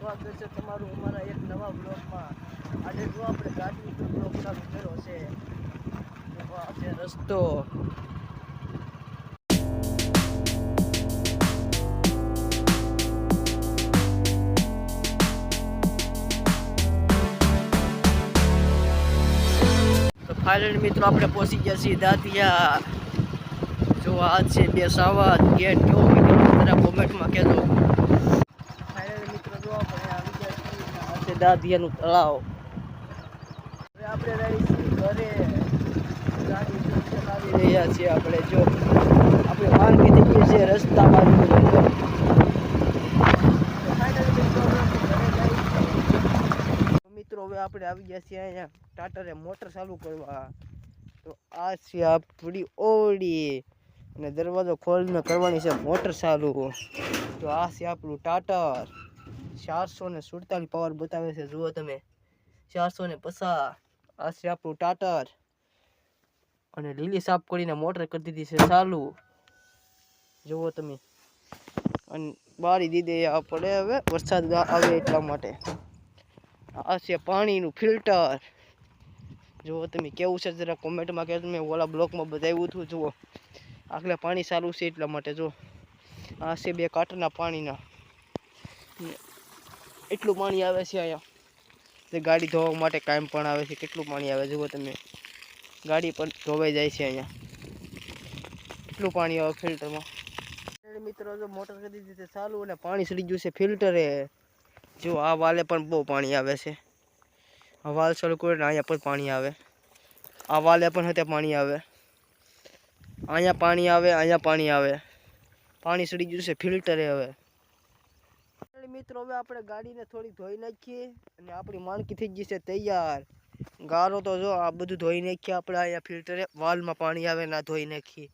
સ્વાગત છે તમારું અમારા એક નવા બ્લોગમાં। આજે જો આપણે ગાડી ઉપર બ્લોગ ચાલુ કર્યો છે, આ છે રસ્તો। તો ફાઇનલ મિત્રો આપણે પહોંચી ગયા છીએ દાંતિયા। જો આ છે બેસાવા ગેટ કેવો જરા કોમેન્ટમાં કહેજો। ફાઇનલ મિત્રો જો આપણે આવી ગયા છીએ, આ છે દાંતિયાનું તળાવ। હવે આપણે રહી છીએ ઘરે, ગાડી ચલાવી રહ્યા છીએ આપણે। જો આપણે માંગી થઈ ગઈ છે રસ્તા બાજુ। મિત્રો હવે આપણે આવી ગયા છીએ અહીંયા ટાટરે મોટર ચાલુ કરવા। તો આ છે આપણી ઓડી અને દરવાજો ખોલીને કરવાની છે મોટર ચાલુ। તો આ છે આપણું ટાટર, 447 પાવર બતાવે છે, જુઓ તમે 450। આ છે આપણું ટાટર અને લીલી સાફ કરીને મોટર કરી દીધી છે ચાલુ, જુઓ તમે। અને બારી દીધી આપણે હવે વરસાદ આવે એટલા માટે। આ છે પાણીનું ફિલ્ટર, જુઓ તમે કેવું છે જરા કોમેન્ટમાં કહેજો। મેં ઓલા બ્લોકમાં બતાવ્યું હતું, જુઓ આખલે પાણી સારું છે એટલા માટે। જો આ છે 2 કાંટના પાણીના, એટલું પાણી આવે છે અહીંયા। તે ગાડી ધોવા માટે કાયમ પણ આવે છે, કેટલું પાણી આવે જુઓ તમે, ગાડી પણ ધોવાઈ જાય છે અહીંયા, એટલું પાણી આવે ફિલ્ટરમાં। મિત્રો જો મોટર કરી દીધી ચાલુ અને પાણી સડી ગયું છે ફિલ્ટરે। જો આ વાલે પણ બહુ પાણી આવે છે, આ વાલ ચાલુ કરીને અહીંયા પણ પાણી આવે, આ વાલે પણ હતે પાણી આવે, અહીંયા પાણી આવે, અહીંયા પાણી આવે, પાણી સડી ગયું છે ફિલ્ટરે। હવે મિત્રો હવે આપણે ગાડીને થોડી ધોઈ નાખીએ અને આપણી માણકી થઈ ગઈ છે તૈયાર। ગારો તો જો આ બધું ધોઈ નાખીએ આપણે અહીંયા ફિલ્ટરે, વાલમાં પાણી આવે ના ધોઈ નાખીએ।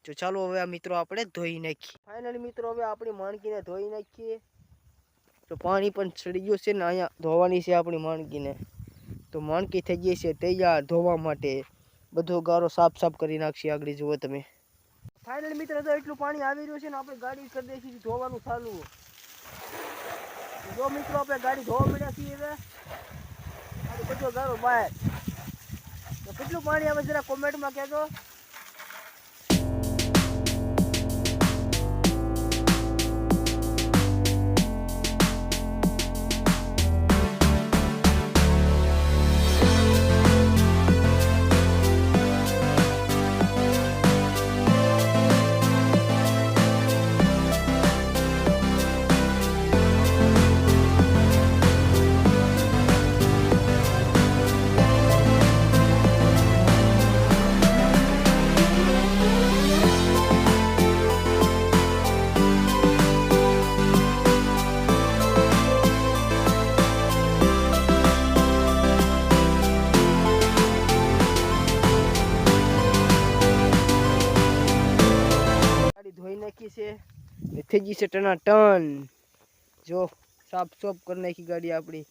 તો ચાલો હવે આ મિત્રો આપણે ધોઈ નાખીએ। ફાઇનલી મિત્રો હવે આપણી માણકીને ધોઈ નાખીએ। તો પાણી પણ ચડી ગયું છે ને અહીંયા ધોવાની છે આપણી માણકીને। તો માણકી થઈ ગઈ છે તૈયાર ધોવા માટે, બધો ગારો સાફ કરી નાખશે આગળ, જુઓ તમે। ફાઇનલી મિત્રો તો એટલું પાણી આવી રહ્યું છે ને આપણે ગાડી કરી દઈશું ધોવાનું ચાલુ। જો મિત્રો આપણે ગાડી ધોવા મળ્યા છીએ, હવે બધો ગારો બહાર। તો કેટલું પાણી આવે જરા કોમેન્ટમાં કહેજો। ધોઈ નાખી છે, થઈ ગઈ છે ટનાટન। જો સાફ કરી નાખી ગાડી આપણી,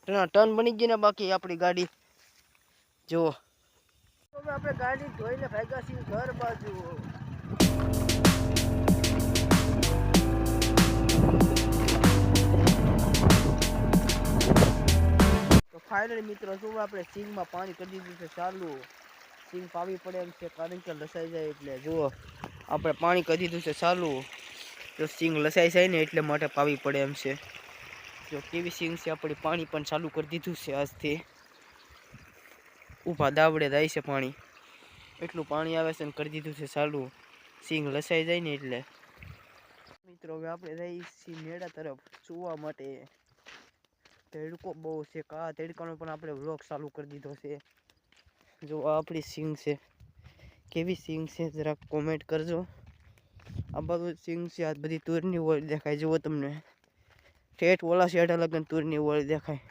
ટનાટન બની ગઈ ને બાકી આપણી ગાડી, જો હવે આપણે ગાડી ધોઈને ભાગ્યા છીએ ઘર બાજુ। તો ફાઇનલી મિત્રો શું આપણે સિંગમાં પાણી કરી દીધું છે ચાલુ। સિંગ પાવી પડે એમ છે, કારણ કે લસાઈ જાય એટલે। જુઓ આપણે પાણી કરી દીધું છે ચાલુ, તો સિંગ લસાઈ જાય ને એટલે માટે પાવી પડે એમ છે। જો કેવી સિંગ છે આપણી, પાણી પણ ચાલુ કરી દીધું છે આજથી, ઊભા દાવડે જાય છે પાણી, એટલું પાણી આવે છે ને કરી દીધું છે ચાલુ, સિંગ લસાઈ જાય ને એટલે। મિત્રો હવે આપણે જઈએ છીએ મેળા તરફ સુવા માટે। તડકો બહુ છે, કા તડકાનો પણ આપણે વ્લોગ ચાલુ કરી દીધો છે। જો આ આપણી સિંગ છે, કેવી સિંગ છે જરાક કોમેન્ટ કરજો। આ બધું સિંગ છે, આ બધી તુરની ઓળી દેખાય, જુઓ તમને ઠેઠ ઓલા શેઠ લગન તુરની ઓળી દેખાય।